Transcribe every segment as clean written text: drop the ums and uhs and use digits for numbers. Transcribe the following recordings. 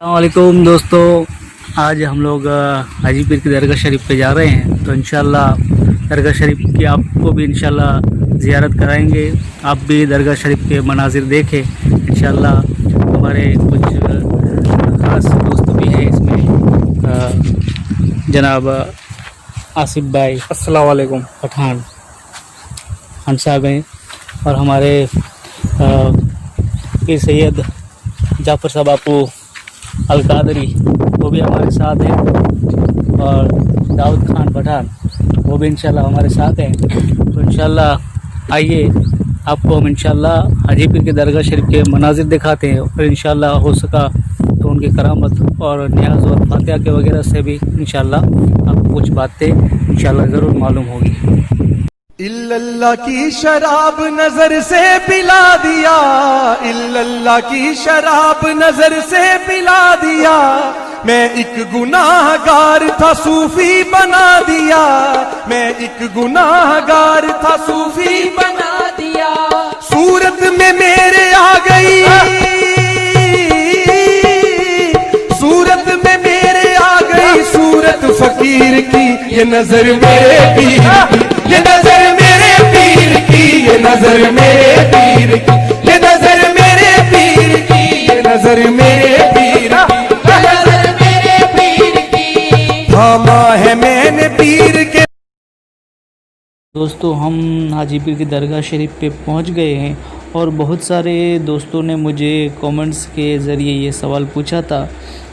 अस्सलामुअलैकुम दोस्तों, आज हम लोग हाजी पीर की दरगाह शरीफ पे जा रहे हैं। तो इंशाल्लाह दरगाह शरीफ की आपको भी इंशाल्लाह ज़ियारत कराएंगे। आप भी दरगाह शरीफ के मनाजिर देखें। इंशाल्लाह हमारे कुछ ख़ास दोस्त भी हैं इसमें, जनाब आसिफ भाई अस्सलाम वालेकुम। पठान खान साहब हैं, और हमारे पीर सैयद जाफ़र साहब आपू अलकादरी वो भी हमारे साथ हैं, और दाऊद खान पठान वो भी इंशाल्लाह हमारे साथ हैं। तो इंशाल्लाह आइए, आपको हम इंशाल्लाह हाजी पीर के दरगाह शरीफ के मनाजिर दिखाते हैं, और इंशाल्लाह हो सका तो उनकी करामत और न्याज और फातिहा के वगैरह से भी इंशाल्लाह आपको कुछ बातें इंशाल्लाह ज़रूर मालूम होगी। इल्लल्लाह की शराब नजर से पिला दिया, इल्लल्लाह की शराब नजर से पिला दिया। मैं एक गुनाहगार था सूफी बना दिया, मैं एक गुनाहगार था सूफी बना दिया। सूरत में मेरे आ गई, सूरत में मेरे आ गई सूरत फकीर की। ये नजर मेरे पीर की, ये नजर मेरे पीर की, ये नजर मेरे पीर की, ये नजर मेरे पीर की, ये नजर मेरे पीर की, ये नजर मेरे पीर की। थामा है मैंने पीर के। दोस्तों, हम हाजी पीर की दरगाह शरीफ पे पहुंच गए हैं, और बहुत सारे दोस्तों ने मुझे कमेंट्स के ज़रिए ये सवाल पूछा था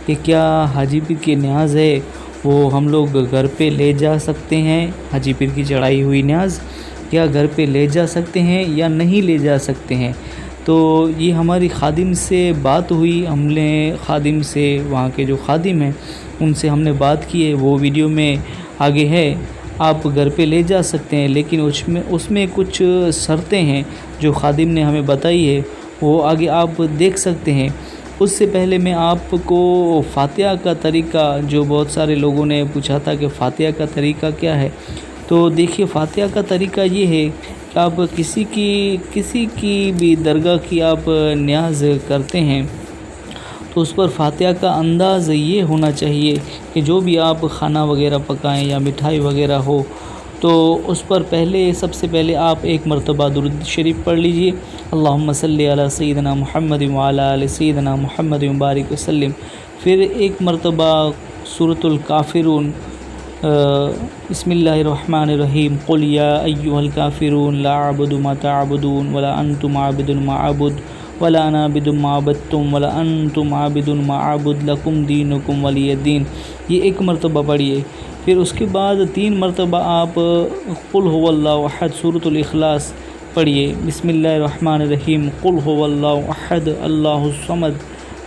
कि क्या हाजी पीर की न्याज है वो हम लोग घर पे ले जा सकते हैं। हाजी पीर की चढ़ाई हुई न्याज क्या घर पे ले जा सकते हैं या नहीं ले जा सकते हैं। तो ये हमारी खादिम से बात हुई, हमने खादिम से, वहाँ के जो खादिम हैं उनसे हमने बात की है, वो वीडियो में आगे है। आप घर पे ले जा सकते हैं, लेकिन उसमें कुछ शर्तें हैं जो खादिम ने हमें बताई है, वो आगे आप देख सकते हैं। उससे पहले मैं आपको फातिहा का तरीका, जो बहुत सारे लोगों ने पूछा था कि फ़ातिहा का तरीका क्या है, तो देखिए फ़ातिहा का तरीका ये है कि आप किसी की भी दरगाह की आप न्याज करते हैं तो उस पर फ़ातिहा का अंदाज़ ये होना चाहिए कि जो भी आप खाना वगैरह पकाएं या मिठाई वगैरह हो, तो उस पर सबसे पहले आप एक मरतबा दुरूद शरीफ पढ़ लीजिए, अल्लाहुम्मा सल्ली अला सय्यिदना मुहम्मद व अला आलि सय्यिदना मुहम्मद व बारिक वसल्लिम। फिर एक मरतबा सूरतुल काफिरून, बिस्मिल्लाहिर्रहमानिर्रहीम, क़ुल या अय्युहल काफिरून ला अअबुदु मा तअबुदून वला अंतुम आबिदुन मा अअबुद वला अना आबिदुम मा अबदतुम वला अंतुम आबिदुन मा अअबुद लकुम दीनुकुम वलिय दीन। ये एक मरतबा पढ़िए। फिर उसके बाद 3 मरतबा आप क़ुल हुवल्लाहु अहद सूरतुल इखलास पढ़िए, बिस्मिल्लाहिर्रहमानिर्रहीम, क़ुल हुवल्लाहु अहद अल्लाहुस समद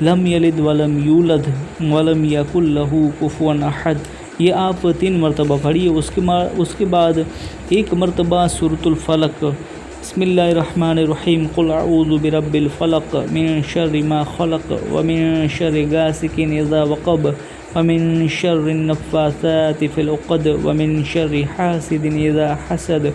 लम यलिद वलम यूलद वलम यकुल लहू कुफुवन अहद। ये आप 3 मरतबा पढ़िए। उसके बाद 1 मरतबा सूरतुल फलक, बिस्मिल्लाहिर्रहमानिर्रहीम, क़ुल अऊज़ु बिरब्बिल फलक मिन शर्रि मा खलक व मिन शर्रि गासिकिन इज़ा वक़ब व मिन शर्रि नफ़्फ़ासाति फ़िल उक़द व मिन शर्रि हासिदिन इज़ा हसद।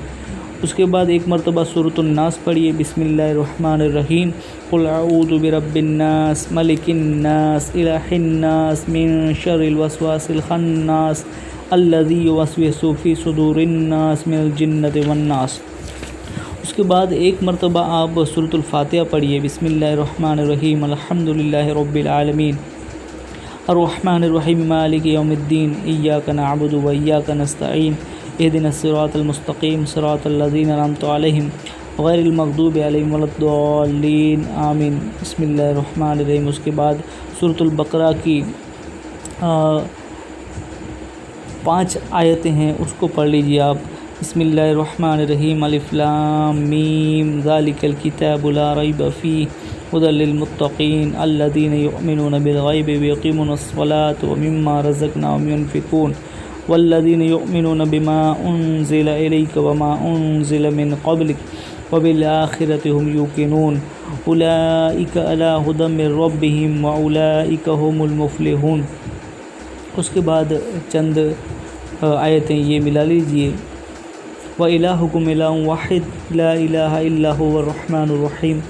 उसके बाद 1 मरतबा सूरतुन नास पढ़िए, बिस्मिल्लाहिर्रहमानिर्रहीम, क़ुल अऊज़ु बिरब्बिन नास मलिकिन नास इलाहिन नास मिन शर्रिल वसवासिल खन्नास अल्लज़ी युवस्विसु फ़ी सुदूरिन नास मिनल जिन्नति वन नास। उसके बाद 1 मरतबा आप सूरतुल फ़ातिहा पढ़िए, बिस्मिल्लाहिर्रहमानिर्रहीम, अल्हम्दुलिल्लाहि रब्बिल आलमीन अर्रहमानिर्रहीम मालिकि यौमिद्दीन इय्याका नअबुदु व इय्याका नस्तईन इहदिनस सिरातल मुस्तक़ीम सिरातल लज़ीना अनअमता अलैहिम गैरिल मग़दूबि अलैहिम वलद्दाल्लीन आमीन। बिस्मिल्लाहिर्रहमानिर्रहीम। उसके बाद सूरतुल बकरा की 5 आयतें हैं, उसको पढ़ लीजिए आप। बिस्मिल्लाहिर्रहमानिर्रहीम, अलिफ लाम मीम ज़ालिकल किताबु ला रैब फ़ीह हुदल लिल मुत्तक़ीन अल्लज़ीना युमिनूना बिल ग़ैबि व युक़ीमूनस-सलात व मिम्मा रज़क़नाहुम युनफ़िक़ून वल्लज़ीना युमिनूना बिमा उन्ज़िला इलैक व मा उन्ज़िला मिन क़ब्लिक व बिल आख़िरति हुम यूक़िनून उलाइका अला हुदम मिर रब्बिहिम व उलाइका हुमुल मुफ़्लिहून। उसके बाद चंद आयतें ये मिला लीजिए, व इलाहुकुम इलाहुन वाहिद ला इलाहा इल्ला हुवर रहमानुर रहीम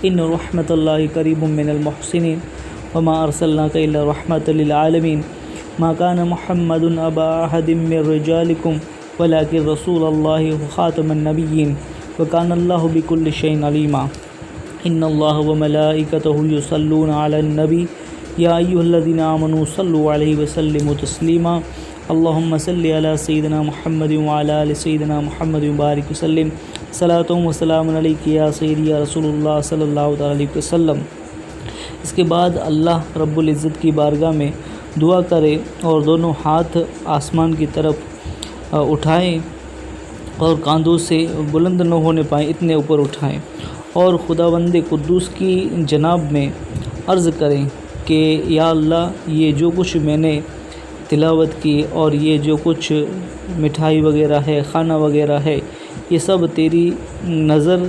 इन रहमतुल्लाहि करीबुम मिनल मुहसिनीन وما أرسلناك إلا رحمة للعالمين ما كان محمد أبا أحد من رجالكم ولكن رسول الله وخاتم النبيين وكان الله بكل شيء عليما إن الله وملائكته يصلون على النبي يا أيها الذين آمنوا صلوا عليه وسلموا تسليما اللهم صل على سيدنا محمد وعلى آل سيدنا محمد وبارك وسلم صلاة وسلام عليك يا سيدي يا رسول الله صلی اللہ علیہ وسلم۔ اس کے بعد اللہ رب العزت کی بارگاہ میں دعا کرے اور دونوں ہاتھ آسمان کی طرف اٹھائیں اور کاندھوں سے بلند نہ ہونے پائیں، اتنے اوپر اٹھائیں، اور خداوند قدوس کی جناب میں عرض کریں کہ یا اللہ یہ جو کچھ میں نے تلاوت کی اور یہ جو کچھ مٹھائی وغیرہ ہے، کھانا وغیرہ ہے، یہ سب تیری نظر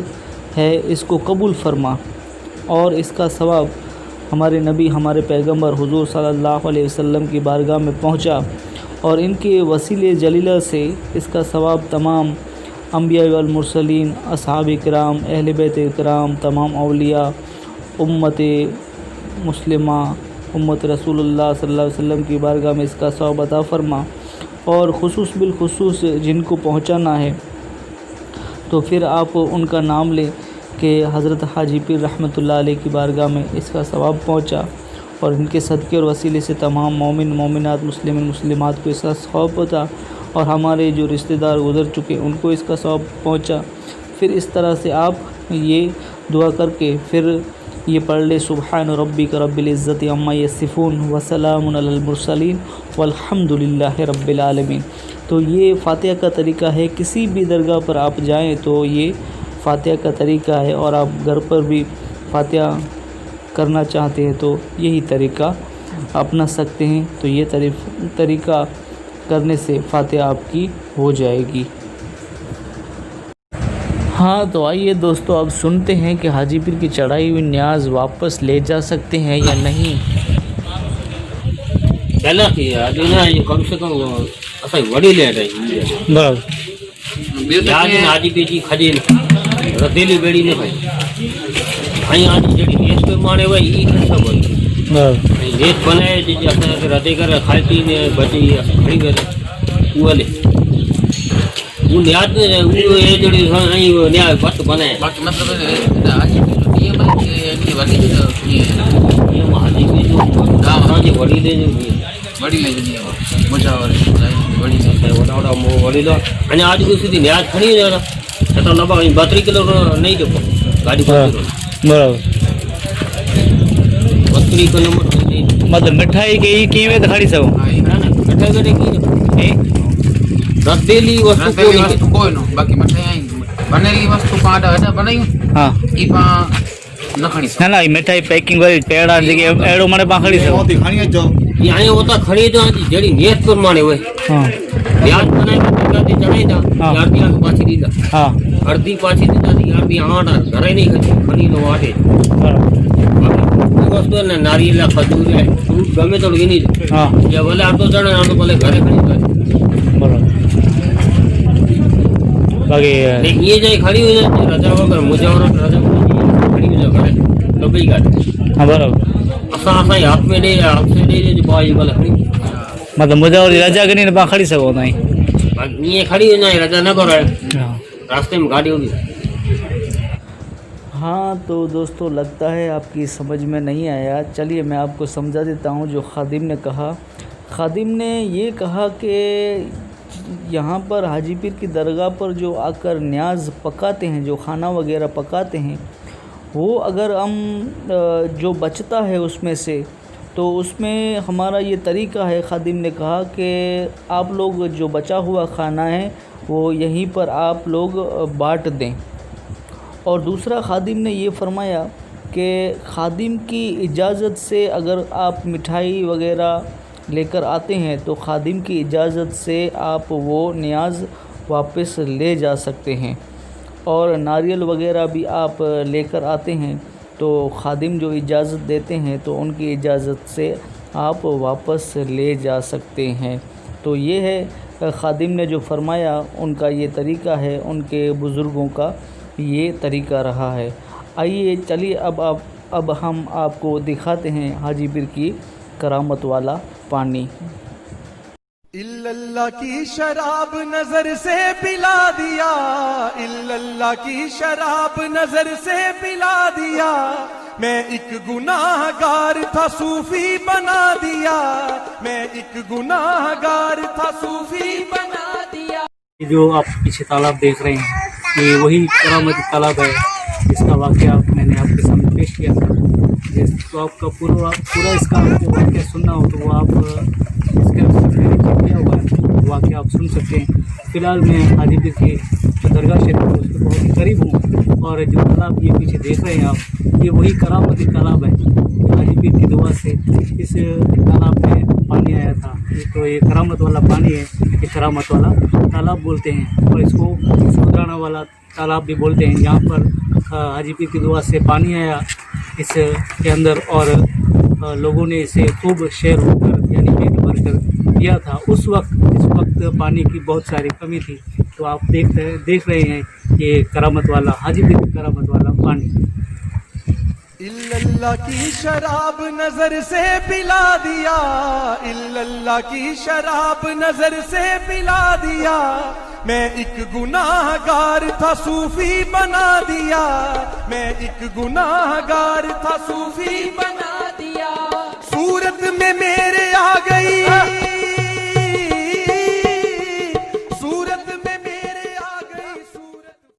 ہے، اس کو قبول فرما اور اس کا ثواب ہمارے نبی ہمارے پیغمبر حضور صلی اللہ علیہ وسلم کی بارگاہ میں پہنچا، اور ان کے وسیلے جلیلہ سے اس کا ثواب تمام انبیاء والمرسلین، اصحاب کرام، اہل بیت کرام، تمام اولیاء، امت مسلمہ، امت رسول اللہ صلی اللہ علیہ وسلم کی بارگاہ میں اس کا ثواب عطا فرما، اور خصوص بالخصوص جن کو پہنچانا ہے تو پھر آپ ان کا نام لیں کہ حضرت حاجی پیر رحمۃ اللہ علیہ کی بارگاہ میں اس کا ثواب پہنچا، اور ان کے صدقے اور وسیلے سے تمام مومن مومنات، مسلمین مسلمات کو اس کا ثواب پہنچا، اور ہمارے جو رشتہ دار گزر چکے ان کو اس کا ثواب پہنچا۔ پھر اس طرح سے آپ یہ دعا کر کے پھر یہ پڑھ لے سبحان ربک رب العزت عما یصفون وسلام علی المرسلین والحمد للہ رب العالمین۔ تو یہ فاتحہ کا طریقہ ہے، کسی بھی درگاہ پر آپ جائیں تو یہ فاتحہ کا طریقہ ہے، اور آپ گھر پر بھی فاتحہ کرنا چاہتے ہیں تو یہی طریقہ اپنا سکتے ہیں، تو یہ طریقہ کرنے سے فاتحہ آپ کی ہو جائے گی۔ ہاں تو آئیے دوستو اب سنتے ہیں کہ حاجی پیر کی چڑھائی ہوئی نیاز واپس لے جا سکتے ہیں یا نہیں۔ پہلا کی نا یہ کم سے کم اسا وڈی لے رہی برابر یاد حاجی پیر جی کھجے ردیلی بیڑی نے بھائی ہاں آج جڑی نیس پہ مانے وئی ای سب وئی برابر نیس بنائے جی اسا ردے کر کھاتی نے بچی کھڑی کر وہ لے وہ نیاد وہ یہ جڑی ہاں وہ نیاد بات بنائے باقی مطلب آج یہ وڈی یہ حاجی پیر جو ہاں جی وڈی لے جو بڑی لے جنی مجاور بڑی لے وڈا وڈا وڈی لو અને આજ સુધી ન્યાજ ખણી જરા તો લબા 32 કિલો નહીં દેખો ગાડી પર برابر 32 કિલો નહીં مطلب مٹھائی کے یہ قیمت کھڑی سو કઠા ગડે કી રતેલી વસ્તુ કોઈ કોઈ વસ્તુ કોઈ નો બાકી મઠાઈ બનેલી વસ્તુ પાડા હતા બનાયું ہاں ઈ પા નખણી ના ના એ મિઠાઈ પેકિંગ વાળી પેડા જગ્યાએ એડો મને પાખડી છે ये आए होता खड़ी तो जड़ी नेत पर माने हुए હા न्याज बनाए करते चढ़ाई दा हाँ। यार दिया के पाछी दीदा હા अर्धी पाछी दीदा दी यार दी आड़ा घरे नहीं खड़ी नो आटे બરાબર वस्तु ने नारियल खजूर है फ्रूट गमे तो नहीं હા ये बोले आप तो चढ़े आप तो बोले घरे खड़ी है બરાબર બાકી लेकिन ये जाए खड़ी हो जाए रजा वगर मुजावरा रजा खड़ी हो जाए घरे तो भी का હા બરાબર असा असा हाथ में दे आपसे दे जो बाई बोले खड़ी मतलब मुजावरी रजा કરીને પાખડી શકો નહીં बाकी ये खड़ी हो जाए रजा न करो હા रास्ते में गाड़ी होगी हाँ तो दोस्तों लगता है आपकी समझ में नहीं आया। चलिए मैं आपको समझा देता हूँ जो खादिम ने कहा। खादिम ने ये कहा कि यहाँ पर हाजी पीर की दरगाह पर जो आकर न्याज पकाते हैं, जो खाना वगैरह पकाते हैं, वो अगर हम जो बचता है उसमें से तो उसमें हमारा ये तरीक़ा है। खादिम ने कहा कि आप लोग जो बचा हुआ खाना है वो यहीं पर आप लोग बांट दें। और दूसरा खादिम ने ये फरमाया कि खादिम की इजाज़त से अगर आप मिठाई वगैरह लेकर आते हैं तो खादिम की इजाज़त से आप वो नियाज़ वापस ले जा सकते हैं। और नारियल वगैरह भी आप लेकर आते हैं तो खादिम जो इजाज़त देते हैं तो उनकी इजाज़त से आप वापस ले जा सकते हैं। तो ये है खादिम ने जो फरमाया, उनका ये तरीक़ा है, उनके बुज़ुर्गों का ये तरीक़ा रहा है। आइए चलिए अब आप اب ہم آپ کو دکھاتے ہیں حاجی پیر کی کرامت والا پانی. اللہ کی شراب نظر سے پلا دیا, اللہ کی شراب نظر سے پلا دیا, میں ایک گناہ گار تھا صوفی بنا دیا, میں ایک گناہ گار تھا صوفی بنا دیا. جو آپ پیچھے تالاب دیکھ رہے ہیں یہ وہی کرامتی تالاب ہے جس کا واقعہ میں نے آپ کے سامنے پیش کیا تھا. تو آپ کا پورا اس کا واقعہ سننا ہو تو وہ آپ اس کے کیا ہوا ہے واقعہ آپ سن سکتے ہیں. فی الحال میں حاجی پیر کی جو درگاہ شریف ہے اس کے بہت ہی قریب ہوں, اور جو تالاب یہ پیچھے دیکھ رہے ہیں آپ یہ وہی کرامتی تالاب ہے. حاجی پیر کی دعا سے اس تالاب میں پانی آیا تھا. تو یہ کرامت والا پانی ہے, یہ کرامت والا تالاب بولتے ہیں, اور اس کو خدرانہ والا تالاب بھی بولتے ہیں, جہاں پر حاجی پیر کی دعا سے پانی آیا اس کے اندر, اور لوگوں نے اسے خوب شیر ہو کر یعنی پیٹ بھر کر پیا تھا. اس وقت پانی کی بہت ساری کمی تھی. تو آپ دیکھ رہے ہیں یہ کرامت والا حاجی پیر کی کرامت والا پانی. اللہ کی شراب نظر سے پلا دیا, اللہ کی شراب نظر سے پلا دیا, میں ایک گناہ گار تھا صوفی بنا دیا, میں ایک گناہ گار تھا صوفی بنا